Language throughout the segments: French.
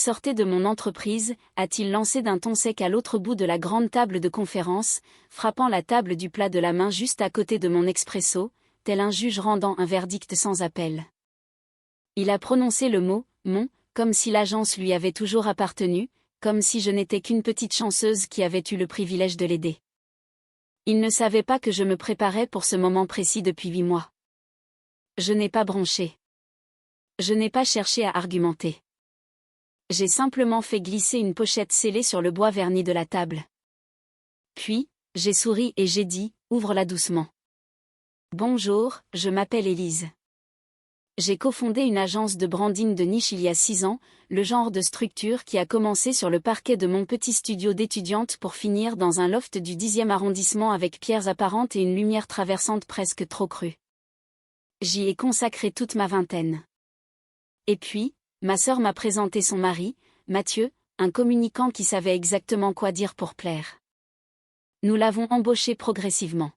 sortez de mon entreprise, a-t-il lancé d'un ton sec à l'autre bout de la grande table de conférence, frappant la table du plat de la main juste à côté de mon expresso, tel un juge rendant un verdict sans appel. Il a prononcé le mot « mon », comme si l'agence lui avait toujours appartenu, comme si je n'étais qu'une petite chanceuse qui avait eu le privilège de l'aider. Il ne savait pas que je me préparais pour ce moment précis depuis 8 mois. Je n'ai pas bronché. Je n'ai pas cherché à argumenter. J'ai simplement fait glisser une pochette scellée sur le bois verni de la table. Puis, j'ai souri et j'ai dit « Ouvre-la doucement. » Bonjour, je m'appelle Élise. J'ai cofondé une agence de branding de niche il y a 6 ans, le genre de structure qui a commencé sur le parquet de mon petit studio d'étudiante pour finir dans un loft du 10e arrondissement avec pierres apparentes et une lumière traversante presque trop crue. J'y ai consacré toute ma vingtaine. Et puis, ma sœur m'a présenté son mari, Mathieu, un communicant qui savait exactement quoi dire pour plaire. Nous l'avons embauché progressivement.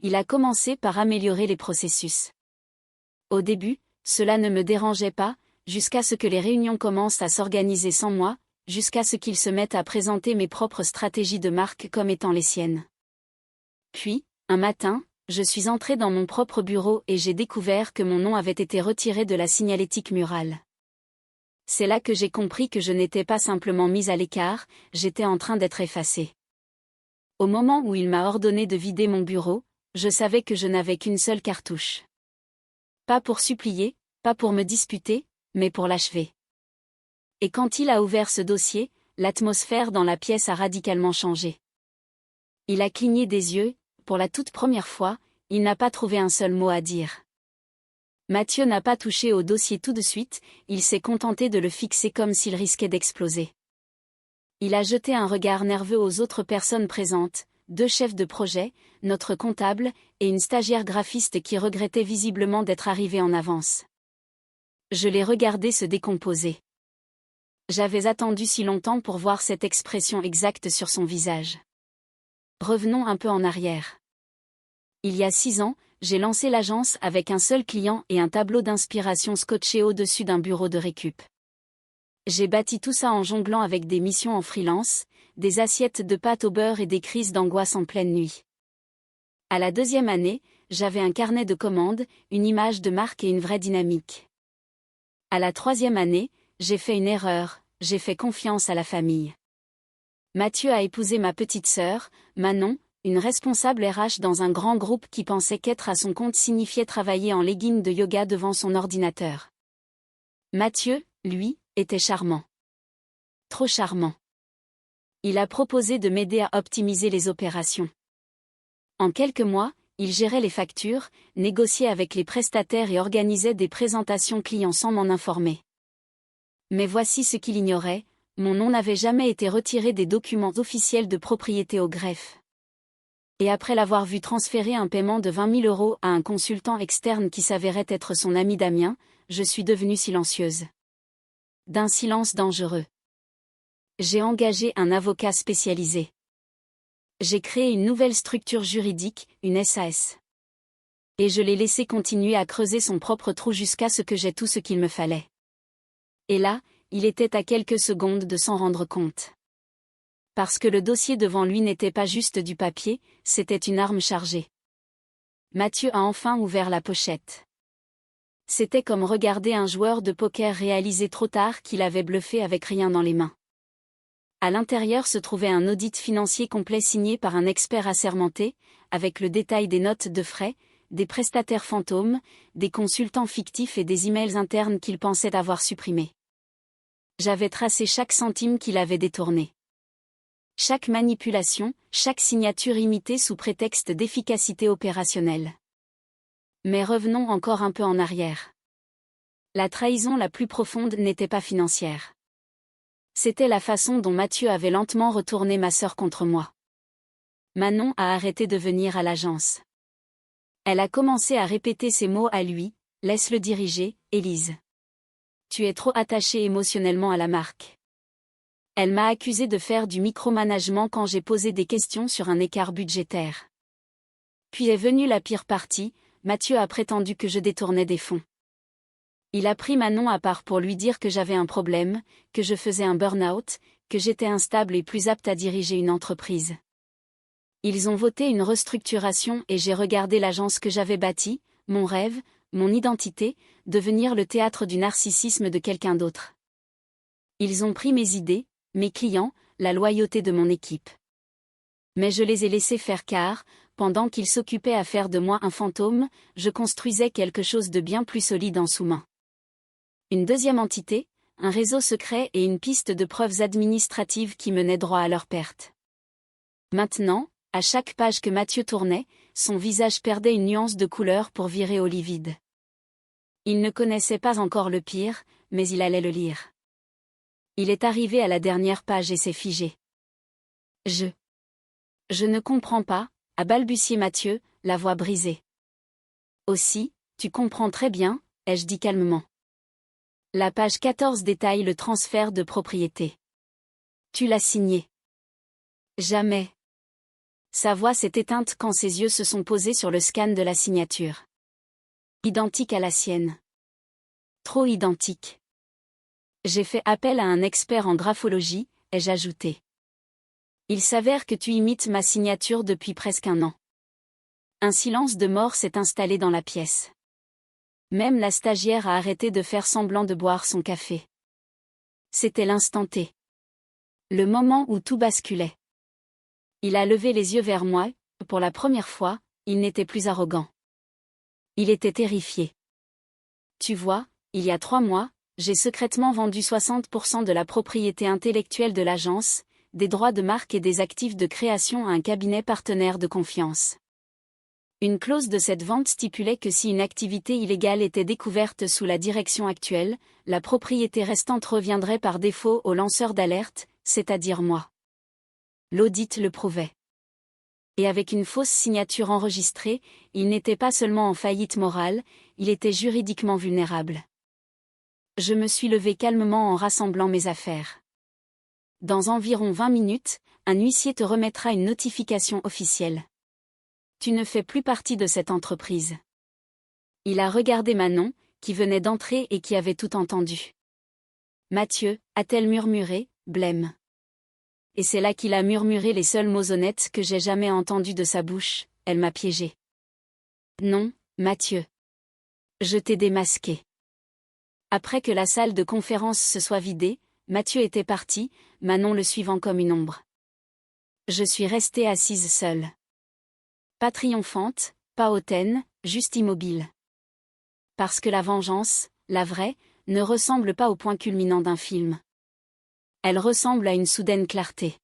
Il a commencé par améliorer les processus. Au début, cela ne me dérangeait pas, jusqu'à ce que les réunions commencent à s'organiser sans moi, jusqu'à ce qu'il se mette à présenter mes propres stratégies de marque comme étant les siennes. Puis, un matin, je suis entrée dans mon propre bureau et j'ai découvert que mon nom avait été retiré de la signalétique murale. C'est là que j'ai compris que je n'étais pas simplement mise à l'écart, j'étais en train d'être effacée. Au moment où il m'a ordonné de vider mon bureau, je savais que je n'avais qu'une seule cartouche. Pas pour supplier, pas pour me disputer, mais pour l'achever. Et quand il a ouvert ce dossier, l'atmosphère dans la pièce a radicalement changé. Il a cligné des yeux, pour la toute première fois, il n'a pas trouvé un seul mot à dire. Mathieu n'a pas touché au dossier tout de suite, il s'est contenté de le fixer comme s'il risquait d'exploser. Il a jeté un regard nerveux aux autres personnes présentes, 2 chefs de projet, notre comptable, et une stagiaire graphiste qui regrettait visiblement d'être arrivée en avance. Je l'ai regardé se décomposer. J'avais attendu si longtemps pour voir cette expression exacte sur son visage. Revenons un peu en arrière. Il y a 6 ans, j'ai lancé l'agence avec un seul client et un tableau d'inspiration scotché au-dessus d'un bureau de récup. J'ai bâti tout ça en jonglant avec des missions en freelance, des assiettes de pâte au beurre et des crises d'angoisse en pleine nuit. À la 2e année, j'avais un carnet de commandes, une image de marque et une vraie dynamique. À la 3e année, j'ai fait une erreur, j'ai fait confiance à la famille. Mathieu a épousé ma petite sœur, Manon, une responsable RH dans un grand groupe qui pensait qu'être à son compte signifiait travailler en leggings de yoga devant son ordinateur. Mathieu, lui, était charmant. Trop charmant. Il a proposé de m'aider à optimiser les opérations. En quelques mois, il gérait les factures, négociait avec les prestataires et organisait des présentations clients sans m'en informer. Mais voici ce qu'il ignorait, mon nom n'avait jamais été retiré des documents officiels de propriété au greffe. Et après l'avoir vu transférer un paiement de 20 000 € à un consultant externe qui s'avérait être son ami Damien, je suis devenue silencieuse. D'un silence dangereux. J'ai engagé un avocat spécialisé. J'ai créé une nouvelle structure juridique, une SAS. Et je l'ai laissé continuer à creuser son propre trou jusqu'à ce que j'aie tout ce qu'il me fallait. Et là, il était à quelques secondes de s'en rendre compte. Parce que le dossier devant lui n'était pas juste du papier, c'était une arme chargée. Mathieu a enfin ouvert la pochette. C'était comme regarder un joueur de poker réaliser trop tard qu'il avait bluffé avec rien dans les mains. À l'intérieur se trouvait un audit financier complet signé par un expert assermenté, avec le détail des notes de frais, des prestataires fantômes, des consultants fictifs et des emails internes qu'il pensait avoir supprimés. J'avais tracé chaque centime qu'il avait détourné. Chaque manipulation, chaque signature imitée sous prétexte d'efficacité opérationnelle. Mais revenons encore un peu en arrière. La trahison la plus profonde n'était pas financière. C'était la façon dont Mathieu avait lentement retourné ma sœur contre moi. Manon a arrêté de venir à l'agence. Elle a commencé à répéter ces mots à lui, « Laisse-le diriger, Élise. Tu es trop attachée émotionnellement à la marque. » Elle m'a accusé de faire du micromanagement quand j'ai posé des questions sur un écart budgétaire. Puis est venue la pire partie, Mathieu a prétendu que je détournais des fonds. Il a pris Manon à part pour lui dire que j'avais un problème, que je faisais un burn-out, que j'étais instable et plus apte à diriger une entreprise. Ils ont voté une restructuration et j'ai regardé l'agence que j'avais bâtie, mon rêve, mon identité, devenir le théâtre du narcissisme de quelqu'un d'autre. Ils ont pris mes idées, mes clients, la loyauté de mon équipe. Mais je les ai laissés faire car, pendant qu'ils s'occupaient à faire de moi un fantôme, je construisais quelque chose de bien plus solide en sous-main. Une deuxième entité, un réseau secret et une piste de preuves administratives qui menaient droit à leur perte. Maintenant, à chaque page que Mathieu tournait, son visage perdait une nuance de couleur pour virer au livide. Il ne connaissait pas encore le pire, mais il allait le lire. Il est arrivé à la dernière page et s'est figé. Je ne comprends pas, a balbutié Mathieu, la voix brisée. Aussi, tu comprends très bien, ai-je dit calmement. La page 14 détaille le transfert de propriété. Tu l'as signé. Jamais. Sa voix s'est éteinte quand ses yeux se sont posés sur le scan de la signature. Identique à la sienne. Trop identique. J'ai fait appel à un expert en graphologie, ai-je ajouté. Il s'avère que tu imites ma signature depuis presque un an. Un silence de mort s'est installé dans la pièce. Même la stagiaire a arrêté de faire semblant de boire son café. C'était l'instant T. Le moment où tout basculait. Il a levé les yeux vers moi, pour la première fois, il n'était plus arrogant. Il était terrifié. Tu vois, il y a 3 mois, j'ai secrètement vendu 60% de la propriété intellectuelle de l'agence, des droits de marque et des actifs de création à un cabinet partenaire de confiance. Une clause de cette vente stipulait que si une activité illégale était découverte sous la direction actuelle, la propriété restante reviendrait par défaut au lanceur d'alerte, c'est-à-dire moi. L'audit le prouvait. Et avec une fausse signature enregistrée, il n'était pas seulement en faillite morale, il était juridiquement vulnérable. Je me suis levé calmement en rassemblant mes affaires. Dans environ 20 minutes, un huissier te remettra une notification officielle. Tu ne fais plus partie de cette entreprise. Il a regardé Manon, qui venait d'entrer et qui avait tout entendu. Mathieu, a-t-elle murmuré, blême. Et c'est là qu'il a murmuré les seuls mots honnêtes que j'ai jamais entendus de sa bouche, elle m'a piégé. Non, Mathieu. Je t'ai démasqué. Après que la salle de conférence se soit vidée, Mathieu était parti, Manon le suivant comme une ombre. Je suis restée assise seule. Pas triomphante, pas hautaine, juste immobile. Parce que la vengeance, la vraie, ne ressemble pas au point culminant d'un film. Elle ressemble à une soudaine clarté.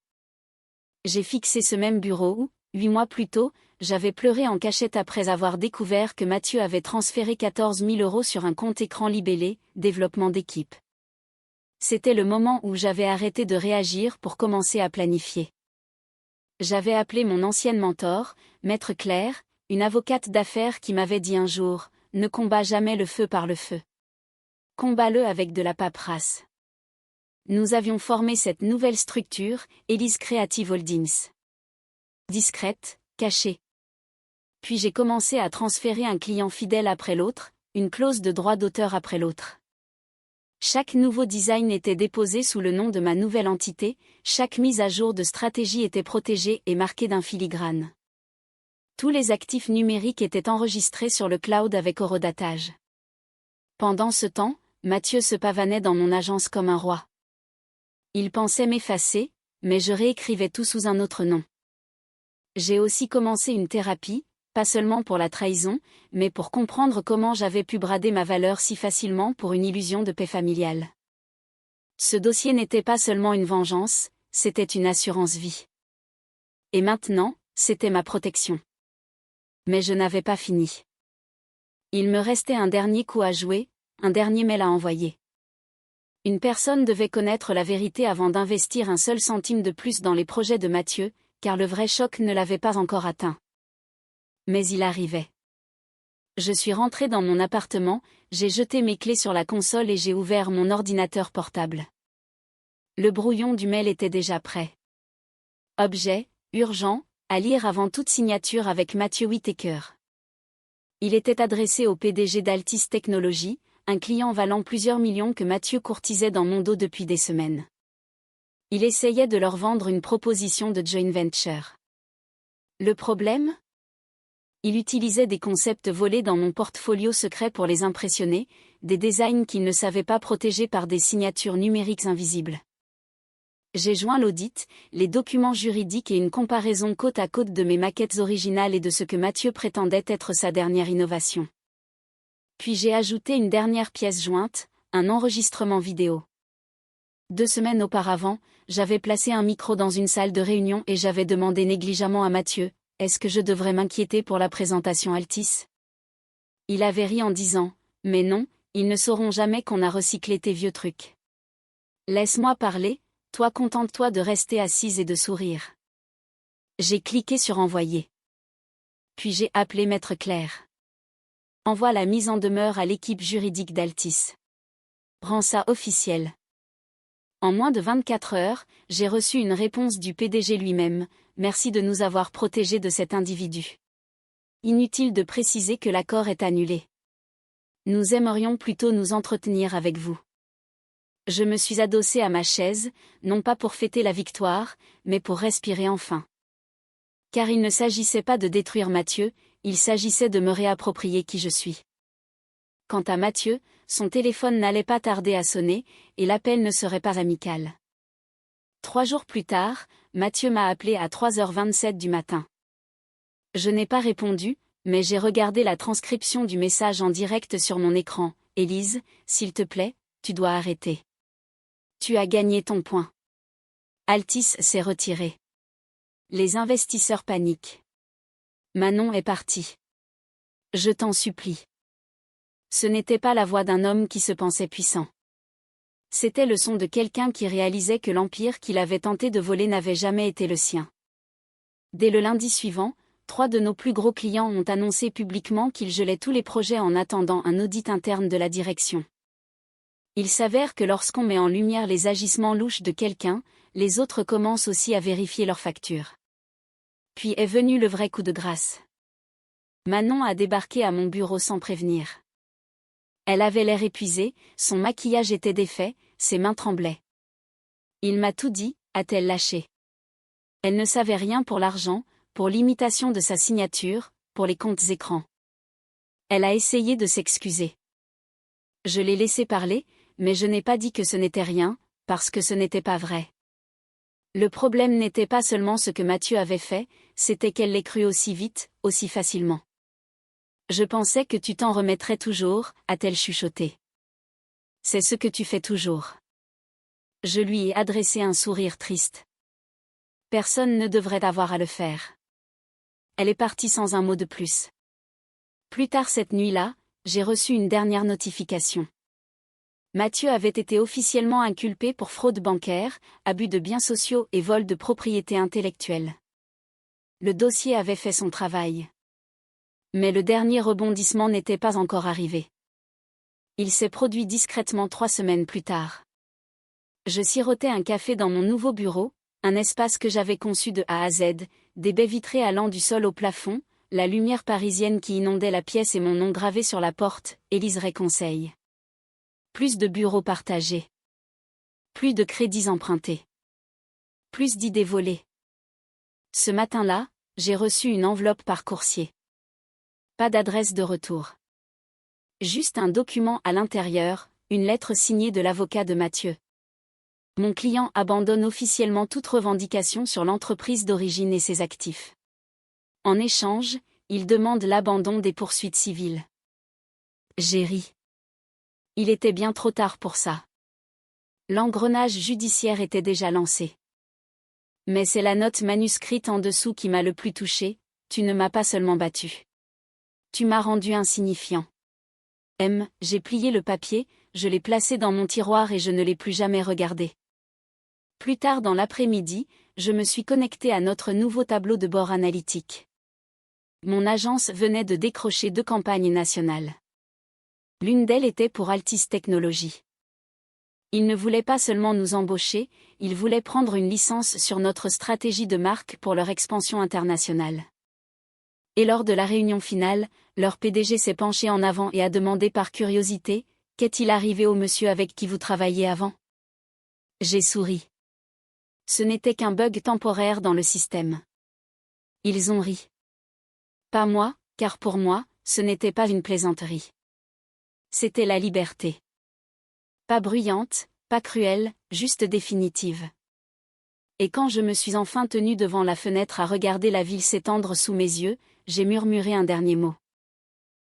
J'ai fixé ce même bureau où, 8 mois plus tôt, j'avais pleuré en cachette après avoir découvert que Mathieu avait transféré 14 000 € sur un compte écran libellé « Développement d'équipe ». C'était le moment où j'avais arrêté de réagir pour commencer à planifier. J'avais appelé mon ancienne mentor, Maître Claire, une avocate d'affaires qui m'avait dit un jour « Ne combats jamais le feu par le feu. Combats-le avec de la paperasse ». Nous avions formé cette nouvelle structure, Elise Creative Holdings. Discrète, cachée. Puis j'ai commencé à transférer un client fidèle après l'autre, une clause de droit d'auteur après l'autre. Chaque nouveau design était déposé sous le nom de ma nouvelle entité, chaque mise à jour de stratégie était protégée et marquée d'un filigrane. Tous les actifs numériques étaient enregistrés sur le cloud avec horodatage. Pendant ce temps, Mathieu se pavanait dans mon agence comme un roi. Il pensait m'effacer, mais je réécrivais tout sous un autre nom. J'ai aussi commencé une thérapie, pas seulement pour la trahison, mais pour comprendre comment j'avais pu brader ma valeur si facilement pour une illusion de paix familiale. Ce dossier n'était pas seulement une vengeance, c'était une assurance vie. Et maintenant, c'était ma protection. Mais je n'avais pas fini. Il me restait un dernier coup à jouer, un dernier mail à envoyer. Une personne devait connaître la vérité avant d'investir un seul centime de plus dans les projets de Mathieu, car le vrai choc ne l'avait pas encore atteint. Mais il arrivait. Je suis rentrée dans mon appartement, j'ai jeté mes clés sur la console et j'ai ouvert mon ordinateur portable. Le brouillon du mail était déjà prêt. Objet, urgent, à lire avant toute signature avec Mathieu Whittaker. Il était adressé au PDG d'Altis Technologies, un client valant plusieurs millions que Mathieu courtisait dans mon dos depuis des semaines. Il essayait de leur vendre une proposition de joint venture. Le problème ? Il utilisait des concepts volés dans mon portfolio secret pour les impressionner, des designs qu'il ne savait pas protéger par des signatures numériques invisibles. J'ai joint l'audit, les documents juridiques et une comparaison côte à côte de mes maquettes originales et de ce que Mathieu prétendait être sa dernière innovation. Puis j'ai ajouté une dernière pièce jointe, un enregistrement vidéo. 2 semaines auparavant, j'avais placé un micro dans une salle de réunion et j'avais demandé négligemment à Mathieu, est-ce que je devrais m'inquiéter pour la présentation Altis ? Il avait ri en disant, mais non, ils ne sauront jamais qu'on a recyclé tes vieux trucs. Laisse-moi parler, toi contente-toi de rester assise et de sourire. J'ai cliqué sur envoyer. Puis j'ai appelé Maître Claire. Envoie la mise en demeure à l'équipe juridique d'Altis. Rends ça officiel. En moins de 24 heures, j'ai reçu une réponse du PDG lui-même, merci de nous avoir protégés de cet individu. Inutile de préciser que l'accord est annulé. Nous aimerions plutôt nous entretenir avec vous. Je me suis adossée à ma chaise, non pas pour fêter la victoire, mais pour respirer enfin. Car il ne s'agissait pas de détruire Mathieu, il s'agissait de me réapproprier qui je suis. Quant à Mathieu, son téléphone n'allait pas tarder à sonner, et l'appel ne serait pas amical. 3 jours plus tard, Mathieu m'a appelé à 3h27 du matin. Je n'ai pas répondu, mais j'ai regardé la transcription du message en direct sur mon écran. Élise, s'il te plaît, tu dois arrêter. Tu as gagné ton point. Altis s'est retiré. Les investisseurs paniquent. Manon est partie. Je t'en supplie. Ce n'était pas la voix d'un homme qui se pensait puissant. C'était le son de quelqu'un qui réalisait que l'empire qu'il avait tenté de voler n'avait jamais été le sien. Dès le lundi suivant, 3 de nos plus gros clients ont annoncé publiquement qu'ils gelaient tous les projets en attendant un audit interne de la direction. Il s'avère que lorsqu'on met en lumière les agissements louches de quelqu'un, les autres commencent aussi à vérifier leurs factures. Puis est venu le vrai coup de grâce. Manon a débarqué à mon bureau sans prévenir. Elle avait l'air épuisée, son maquillage était défait, ses mains tremblaient. Il m'a tout dit, a-t-elle lâché. Elle ne savait rien pour l'argent, pour l'imitation de sa signature, pour les comptes écrans. Elle a essayé de s'excuser. Je l'ai laissé parler, mais je n'ai pas dit que ce n'était rien, parce que ce n'était pas vrai. Le problème n'était pas seulement ce que Mathieu avait fait, c'était qu'elle l'ait cru aussi vite, aussi facilement. Je pensais que tu t'en remettrais toujours, a-t-elle chuchoté. C'est ce que tu fais toujours. Je lui ai adressé un sourire triste. Personne ne devrait avoir à le faire. Elle est partie sans un mot de plus. Plus tard cette nuit-là, j'ai reçu une dernière notification. Mathieu avait été officiellement inculpé pour fraude bancaire, abus de biens sociaux et vol de propriété intellectuelle. Le dossier avait fait son travail. Mais le dernier rebondissement n'était pas encore arrivé. Il s'est produit discrètement 3 semaines plus tard. Je sirotais un café dans mon nouveau bureau, un espace que j'avais conçu de A à Z, des baies vitrées allant du sol au plafond, la lumière parisienne qui inondait la pièce et mon nom gravé sur la porte, Élise Conseil. Plus de bureaux partagés. Plus de crédits empruntés. Plus d'idées volées. Ce matin-là, j'ai reçu une enveloppe par coursier. Pas d'adresse de retour. Juste un document à l'intérieur, une lettre signée de l'avocat de Mathieu. Mon client abandonne officiellement toute revendication sur l'entreprise d'origine et ses actifs. En échange, il demande l'abandon des poursuites civiles. J'ai ri. Il était bien trop tard pour ça. L'engrenage judiciaire était déjà lancé. Mais c'est la note manuscrite en dessous qui m'a le plus touché, tu ne m'as pas seulement battu. Tu m'as rendu insignifiant. J'ai plié le papier, je l'ai placé dans mon tiroir et je ne l'ai plus jamais regardé. Plus tard dans l'après-midi, je me suis connecté à notre nouveau tableau de bord analytique. Mon agence venait de décrocher 2 campagnes nationales. L'une d'elles était pour Altis Technologies. Ils ne voulaient pas seulement nous embaucher, ils voulaient prendre une licence sur notre stratégie de marque pour leur expansion internationale. Et lors de la réunion finale, leur PDG s'est penché en avant et a demandé par curiosité, Qu'est-il arrivé au monsieur avec qui vous travailliez avant? J'ai souri. Ce n'était qu'un bug temporaire dans le système. Ils ont ri. Pas moi, car pour moi, ce n'était pas une plaisanterie. C'était la liberté. Pas bruyante, pas cruelle, juste définitive. Et quand je me suis enfin tenue devant la fenêtre à regarder la ville s'étendre sous mes yeux, j'ai murmuré un dernier mot.